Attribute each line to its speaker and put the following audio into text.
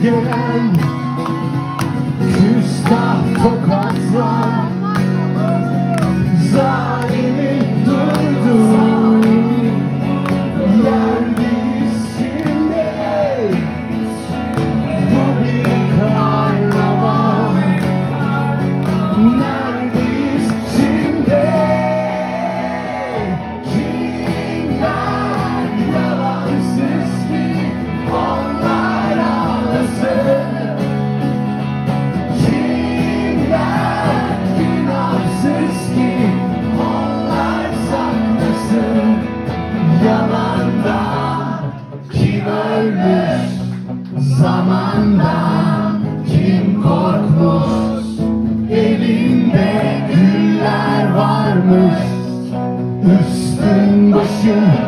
Speaker 1: gelen küstah tokatlar, zalimi durdur yerdeyiz şimdi. Bu bir karnaval, neredeyiz şimdi? Kimler yalansız ki onlar ağlasın? Kimler günahsız ki onlar saklasın? Yalanda kim ölmüş, zamandan kim korkmuş? Elinde güller varmış, üstün başın